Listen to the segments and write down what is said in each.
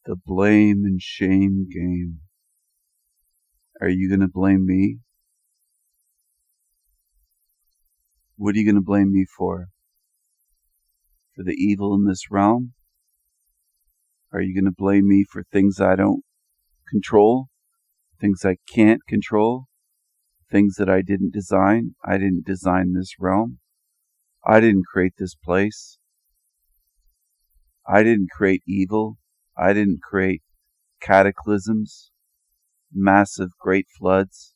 The blame and shame game. Are you going to blame me? What are you going to blame me for? For the evil in this realm? Are you going to blame me for things I don't control? Things I can't control? Things that I didn't design? I didn't design this realm. I didn't create this place. I didn't create evil. I didn't create cataclysms, massive great floods,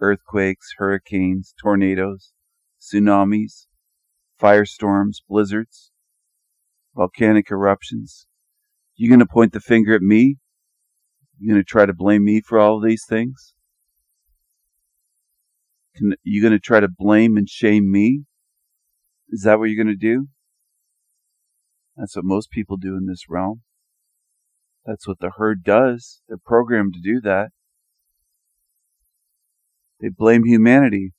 earthquakes, hurricanes, tornadoes, tsunamis, firestorms, blizzards, volcanic eruptions. You going to point the finger at me? You going to try to blame me for all of these things? You going to try to blame and shame me? Is that what you're going to do? That's what most people do in this realm. That's what the herd does. They're programmed to do that. They blame humanity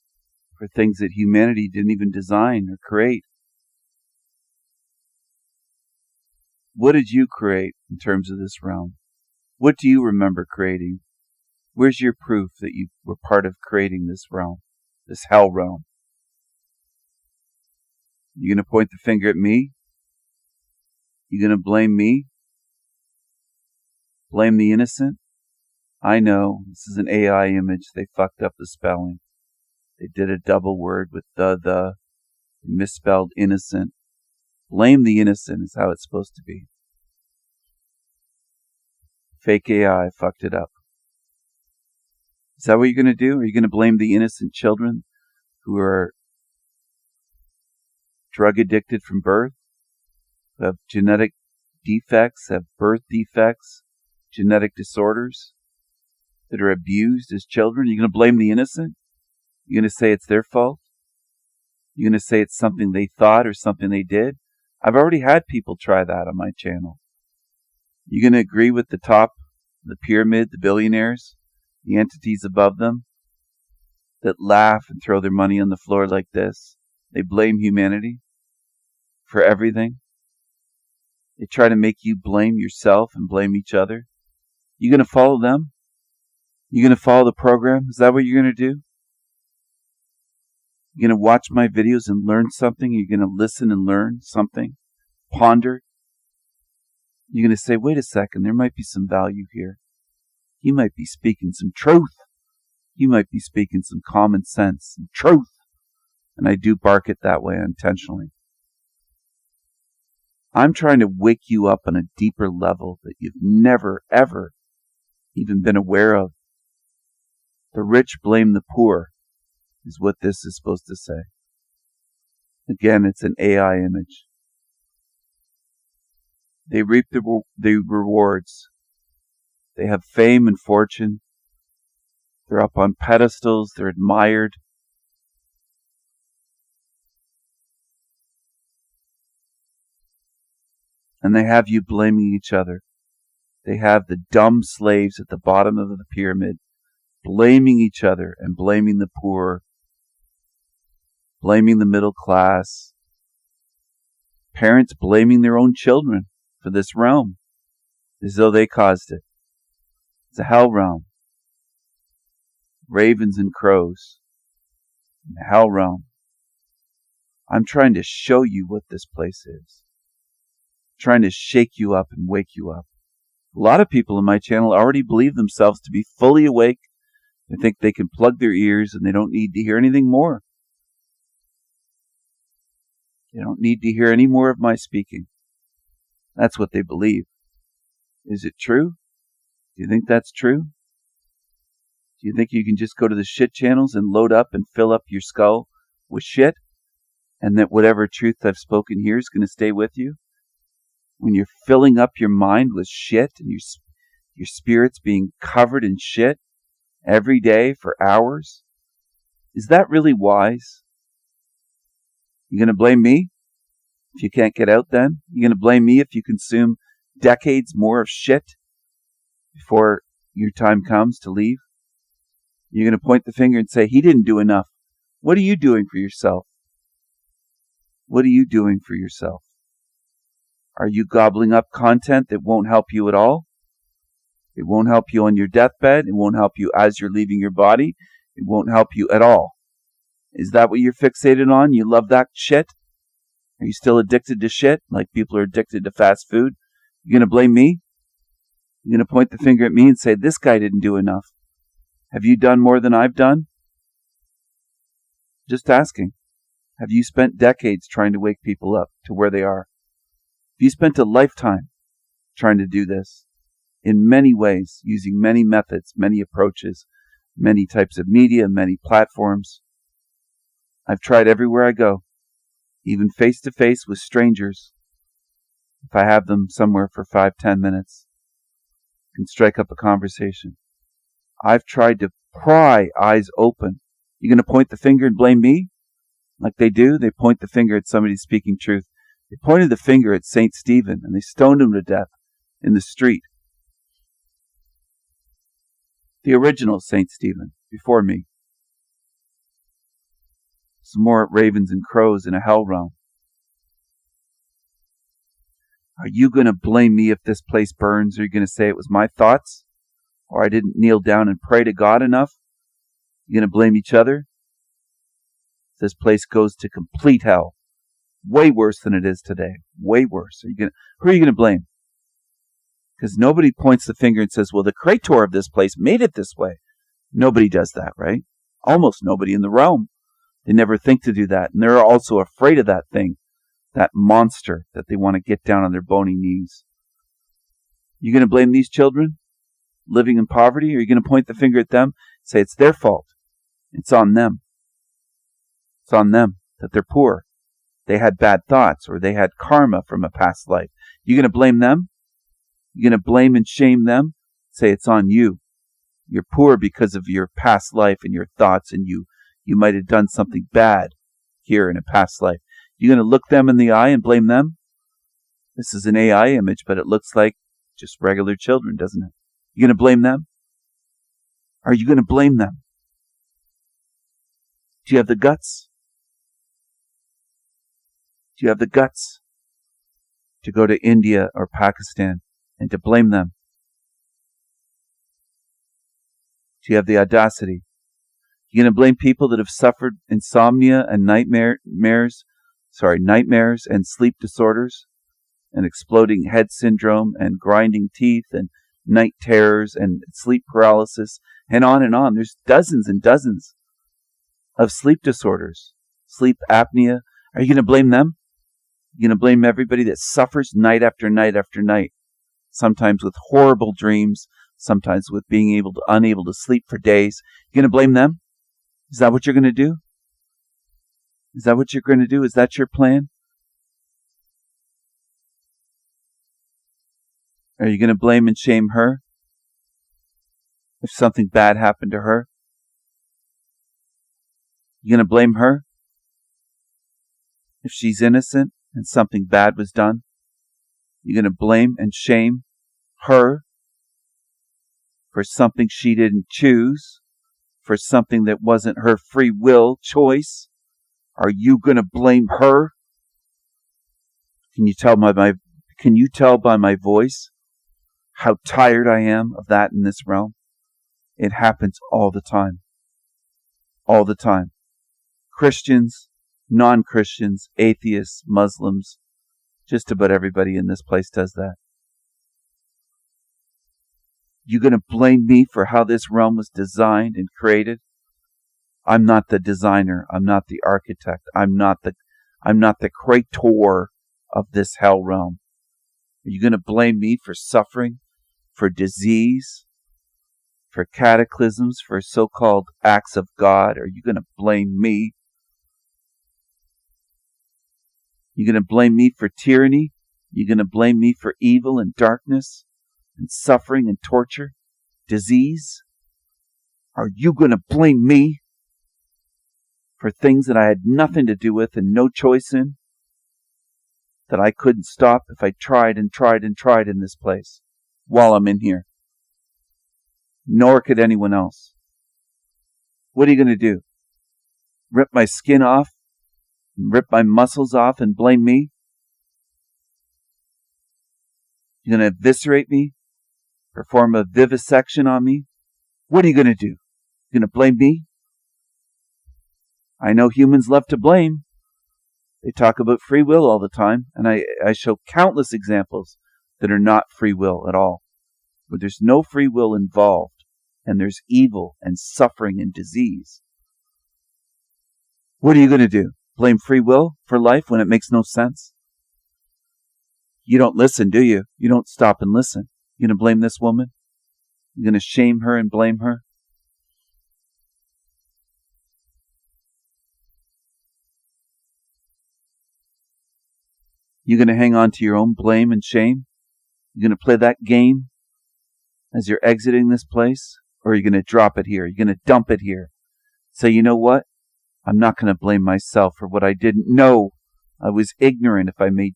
for things that humanity didn't even design or create. What did you create in terms of this realm? What do you remember creating? Where's your proof that you were part of creating this realm, this hell realm? You going to point the finger at me? You going to blame me? Blame the innocent? I know, this is an AI image. They fucked up the spelling. They did a double word with the misspelled innocent. Blame the innocent is how it's supposed to be. Fake AI fucked it up. Is that what you're going to do? Are you going to blame the innocent children who are drug addicted from birth, who have genetic defects, have birth defects, genetic disorders, that are abused as children? You're going to blame the innocent? You're going to say it's their fault? You're going to say it's something they thought or something they did? I've already had people try that on my channel. You're going to agree with the top, the pyramid, the billionaires, the entities above them that laugh and throw their money on the floor like this? They blame humanity for everything. They try to make you blame yourself and blame each other. You going to follow them? You going to follow the program? Is that what you're going to do? You're going to watch my videos and learn something? You're going to listen and learn something? Ponder? You're going to say, wait a second, there might be some value here. He might be speaking some truth. He might be speaking some common sense and truth. And I do bark it that way intentionally. I'm trying to wake you up on a deeper level that you've never, ever even been aware of. The rich blame the poor is what this is supposed to say. Again, it's an AI image. They reap the rewards. They have fame and fortune. They're up on pedestals. They're admired. And they have you blaming each other. They have the dumb slaves at the bottom of the pyramid blaming each other and blaming the poor, blaming the middle class. Parents blaming their own children for this realm as though they caused it. It's a hell realm. Ravens and crows. In the hell realm. I'm trying to show you what this place is. Trying to shake you up and wake you up. A lot of people in my channel already believe themselves to be fully awake. They think they can plug their ears and they don't need to hear anything more. They don't need to hear any more of my speaking. That's what they believe. Is it true? Do you think that's true? Do you think you can just go to the shit channels and load up and fill up your skull with shit? And that whatever truth I've spoken here is going to stay with you? When you're filling up your mind with shit and your spirit's being covered in shit every day for hours? Is that really wise? You going to blame me if you can't get out then? You going to blame me if you consume decades more of shit before your time comes to leave? You're going to point the finger and say, he didn't do enough. What are you doing for yourself? What are you doing for yourself? Are you gobbling up content that won't help you at all? It won't help you on your deathbed. It won't help you as you're leaving your body. It won't help you at all. Is that what you're fixated on? You love that shit? Are you still addicted to shit like people are addicted to fast food? You going to blame me? You're going to point the finger at me and say, this guy didn't do enough. Have you done more than I've done? Just asking. Have you spent decades trying to wake people up to where they are? Have you spent a lifetime trying to do this in many ways, using many methods, many approaches, many types of media, many platforms? I've tried everywhere I go, even face to face with strangers. If I have them somewhere for 5-10 minutes, I can strike up a conversation. I've tried to pry eyes open. You going to point the finger and blame me? Like they do? They point the finger at somebody speaking truth. They pointed the finger at St. Stephen and they stoned him to death in the street. The original St. Stephen, before me. Some more ravens and crows in a hell realm. Are you going to blame me if this place burns? Or are you going to say it was my thoughts? Or I didn't kneel down and pray to God enough? You going to blame each other? This place goes to complete hell. Way worse than it is today. Way worse. Who are you going to blame? Because nobody points the finger and says, well, the creator of this place made it this way. Nobody does that, right? Almost nobody in the realm. They never think to do that. And they're also afraid of that thing, that monster that they want to get down on their bony knees. You going to blame these children living in poverty? Or are you going to point the finger at them and say it's their fault? It's on them. It's on them that they're poor. They had bad thoughts or they had karma from a past life. You going to blame them? You're going to blame and shame them? Say it's on you. You're poor because of your past life and your thoughts, and you might have done something bad here in a past life. You're going to look them in the eye and blame them? This is an AI image, but it looks like just regular children, doesn't it? You're going to blame them? Are you going to blame them? Do you have the guts? Do you have the guts to go to India or Pakistan and to blame them? Do you have the audacity? You're going to blame people that have suffered insomnia and nightmares and sleep disorders and exploding head syndrome and grinding teeth and night terrors and sleep paralysis and on and on. There's dozens and dozens of sleep disorders, sleep apnea. Are you going to blame them? You're going to blame everybody that suffers night after night after night, sometimes with horrible dreams, sometimes with being unable to sleep for days. You're going to blame them? Is that what you're going to do? Is that what you're going to do? Is that your plan? Are you going to blame and shame her if something bad happened to her? You going to blame her if she's innocent and something bad was done? You're going to blame and shame her for something she didn't choose, for something that wasn't her free will choice? Are you going to blame her? Can you tell by my voice how tired I am of that in this realm? It happens all the time. All the time. Christians, non-Christians, atheists, Muslims, just about everybody in this place does that. You going to blame me for how this realm was designed and created? I'm not the designer. I'm not the architect. I'm not the creator of this hell realm. Are you going to blame me for suffering, for disease, for cataclysms, for so-called acts of God? Are you going to blame me? You're going to blame me for tyranny? You're going to blame me for evil and darkness and suffering and torture, disease? Are you going to blame me for things that I had nothing to do with and no choice in, that I couldn't stop if I tried and tried and tried in this place while I'm in here? Nor could anyone else. What are you going to do? Rip my skin off? Rip my muscles off and blame me? You're going to eviscerate me? Perform a vivisection on me? What are you going to do? You're going to blame me? I know humans love to blame. They talk about free will all the time, and I show countless examples that are not free will at all, where there's no free will involved, and there's evil and suffering and disease. What are you going to do? Blame free will for life when it makes no sense? You don't listen, do you? You don't stop and listen. You're going to blame this woman? You're going to shame her and blame her? You're going to hang on to your own blame and shame? You're going to play that game as you're exiting this place? Or are you going to drop it here? You're going to dump it here? Say, you know what? I'm not going to blame myself for what I didn't know. I was ignorant if I made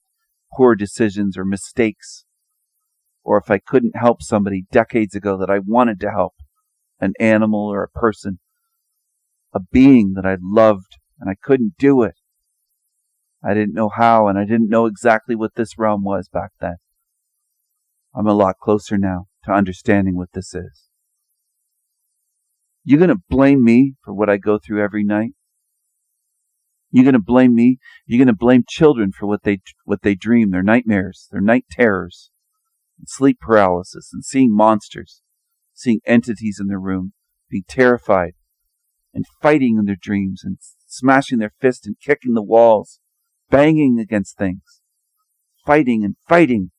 poor decisions or mistakes, or if I couldn't help somebody decades ago that I wanted to help, an animal or a person, a being that I loved, and I couldn't do it. I didn't know how, and I didn't know exactly what this realm was back then. I'm a lot closer now to understanding what this is. You're going to blame me for what I go through every night? You're going to blame me? You're going to blame children for what they dream, their nightmares, their night terrors, and sleep paralysis, and seeing monsters, seeing entities in their room, being terrified, and fighting in their dreams, and smashing their fist and kicking the walls, banging against things, fighting and fighting.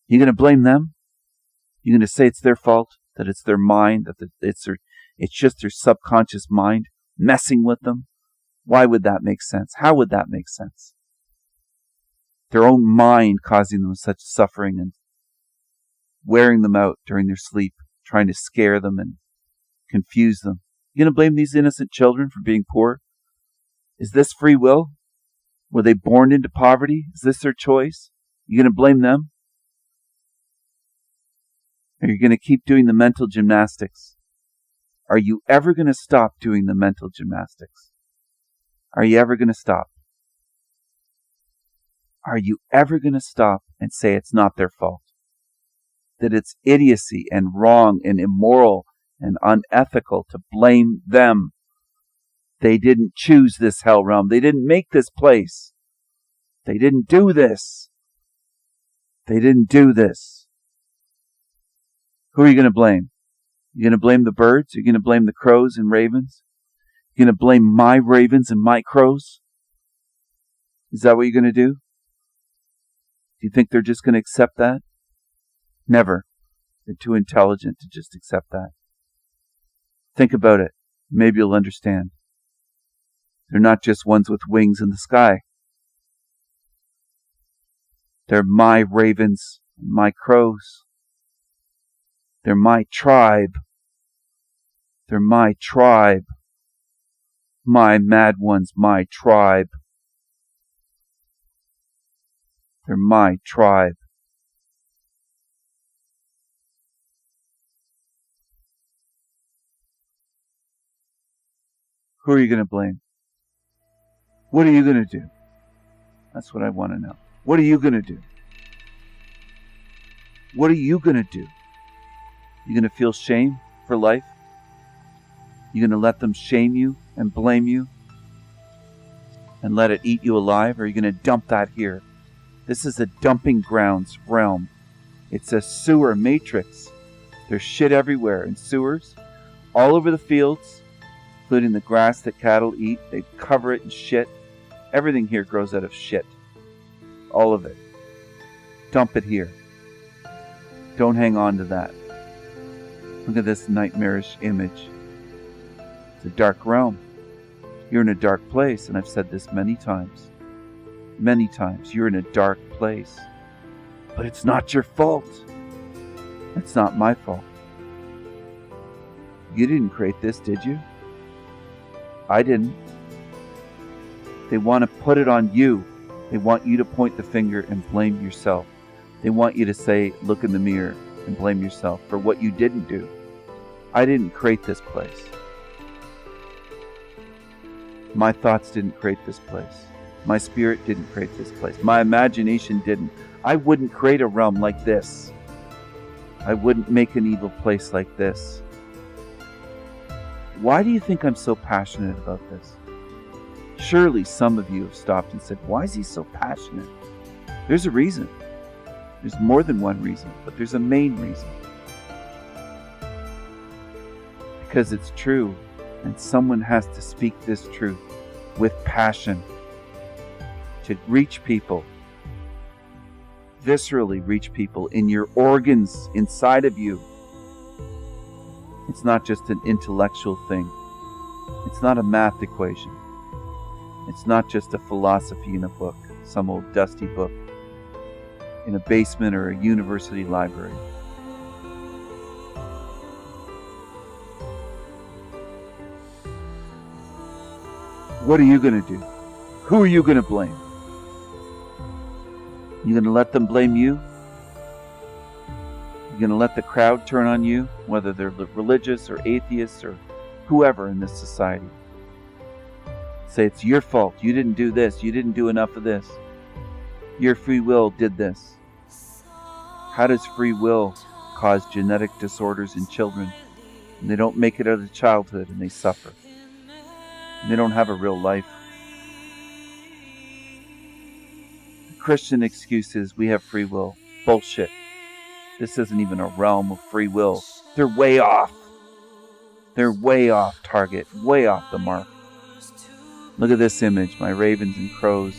You're going to blame them? You're going to say it's their fault, that it's their mind, that it's just their subconscious mind messing with them? Why would that make sense? How would that make sense? Their own mind causing them such suffering and wearing them out during their sleep, trying to scare them and confuse them. You're going to blame these innocent children for being poor? Is this free will? Were they born into poverty? Is this their choice? You're going to blame them? Or are you going to keep doing the mental gymnastics? Are you ever going to stop doing the mental gymnastics? Are you ever going to stop? Are you ever going to stop and say it's not their fault? That it's idiocy and wrong and immoral and unethical to blame them? They didn't choose this hell realm. They didn't make this place. They didn't do this. They didn't do this. Who are you going to blame? You're going to blame the birds? You're going to blame the crows and ravens? You're going to blame my ravens and my crows? Is that what you're going to do? Do you think they're just going to accept that? Never. They're too intelligent to just accept that. Think about it. Maybe you'll understand. They're not just ones with wings in the sky. They're my ravens and my crows. They're my tribe. They're my tribe. My mad ones, my tribe. They're my tribe. Who are you going to blame? What are you going to do? That's what I want to know. What are you going to do? What are you going to do? You going to feel shame for life? You going to let them shame you and blame you and let it eat you alive? Or are you going to dump that here? This is a dumping grounds realm. It's a sewer matrix. There's shit everywhere in sewers, all over the fields, including the grass that cattle eat. They cover it in shit. Everything here grows out of shit. All of it. Dump it here. Don't hang on to that. Look at this nightmarish image. It's a dark realm. You're in a dark place, and I've said this many times. Many times. You're in a dark place. But it's not your fault. It's not my fault. You didn't create this, did you? I didn't. They want to put it on you. They want you to point the finger and blame yourself. They want you to say, look in the mirror and blame yourself for what you didn't do. I didn't create this place. My thoughts didn't create this place. My spirit didn't create this place. My imagination didn't. I wouldn't create a realm like this. I wouldn't make an evil place like this. Why do you think I'm so passionate about this? Surely some of you have stopped and said, why is he so passionate? There's a reason. There's more than one reason, but there's a main reason. Because it's true, and someone has to speak this truth with passion to reach people, viscerally reach people in your organs inside of you. It's not just an intellectual thing. It's not a math equation. It's not just a philosophy in a book, some old dusty book in a basement or a university library. What are you going to do? Who are you going to blame? You going to let them blame you? You going to let the crowd turn on you, whether they're religious or atheists or whoever in this society? Say it's your fault. You didn't do this. You didn't do enough of this. Your free will did this. How does free will cause genetic disorders in children? And they don't make it out of childhood and they suffer. And they don't have a real life. The Christian excuse is we have free will. Bullshit. This isn't even a realm of free will. They're way off. They're way off target. Way off the mark. Look at this image. My ravens and crows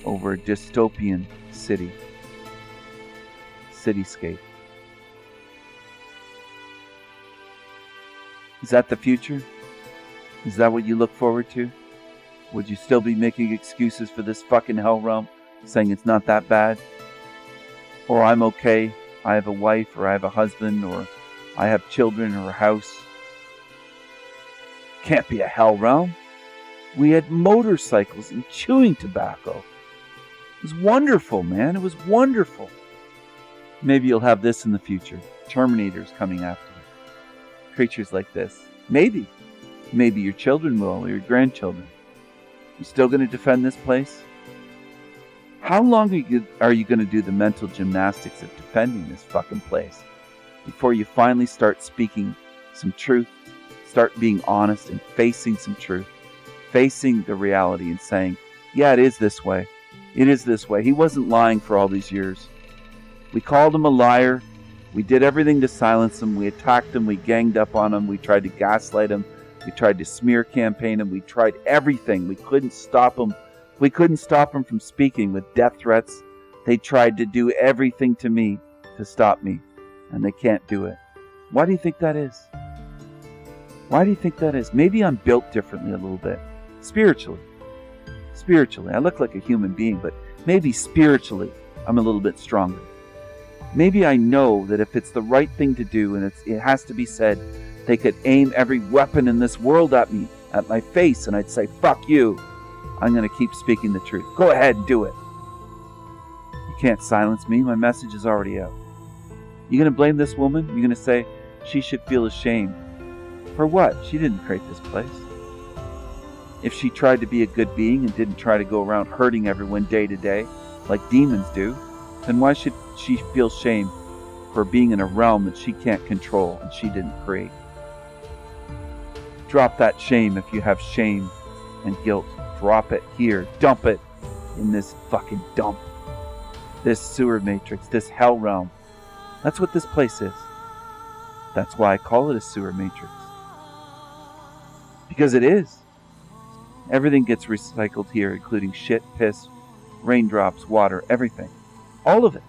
over a dystopian cityscape. Is that the future? Is that what you look forward to? Would you still be making excuses for this fucking hell realm, saying it's not that bad? Or I'm okay, I have a wife, or I have a husband, or I have children, or a house. Can't be a hell realm. We had motorcycles and chewing tobacco. It was wonderful, man. It was wonderful. Maybe you'll have this in the future. Terminators coming after you. Creatures like this. Maybe. Maybe your children will, or your grandchildren. You still going to defend this place? How long are you going to do the mental gymnastics of defending this fucking place before you finally start speaking some truth, start being honest and facing some truth, facing the reality and saying, yeah, it is this way. It is this way. He wasn't lying for all these years. We called him a liar. We did everything to silence him. We attacked him. We ganged up on him. We tried to gaslight him. We tried to smear campaign him. We tried everything. We couldn't stop him. We couldn't stop him from speaking with death threats. They tried to do everything to me to stop me, and they can't do it. Why do you think that is? Why do you think that is? Maybe I'm built differently a little bit. Spiritually. I look like a human being, but maybe spiritually I'm a little bit stronger. Maybe I know that if it's the right thing to do and it has to be said, they could aim every weapon in this world at me, at my face, and I'd say, fuck you. I'm going to keep speaking the truth. Go ahead and do it. You can't silence me. My message is already out. You going to blame this woman? You're going to say she should feel ashamed. For what? She didn't create this place. If she tried to be a good being and didn't try to go around hurting everyone day to day, like demons do, then why should she feel shame for being in a realm that she can't control and she didn't create? Drop that shame if you have shame and guilt. Drop it here. Dump it in this fucking dump. This sewer matrix, this hell realm. That's what this place is. That's why I call it a sewer matrix. Because it is. Everything gets recycled here, including shit, piss, raindrops, water, everything. All of it.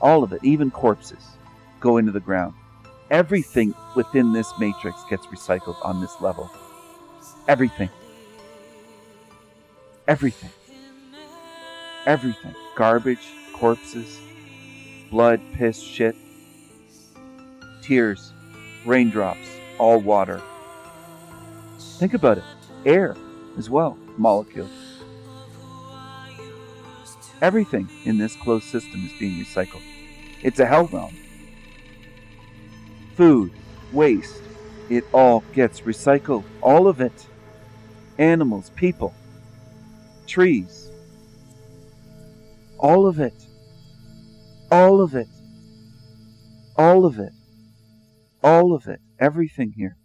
All of it, even corpses, go into the ground. Everything within this matrix gets recycled on this level. Everything. Everything. Everything. Garbage, corpses, blood, piss, shit, tears, raindrops, all water. Think about it. Air as well, molecules. Everything in this closed system is being recycled. It's a hell realm. Food, waste, it all gets recycled. All of it. Animals, people. trees. All of it. All of it. All of it. All of it. Everything here.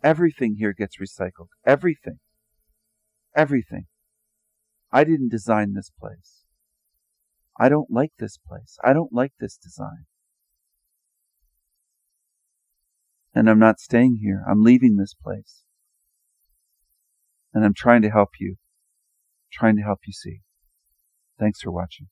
Everything here gets recycled. Everything. Everything. I didn't design this place. I don't like this place. I don't like this design. And I'm not staying here. I'm leaving this place. And I'm trying to help you. Trying to help you see. Thanks for watching.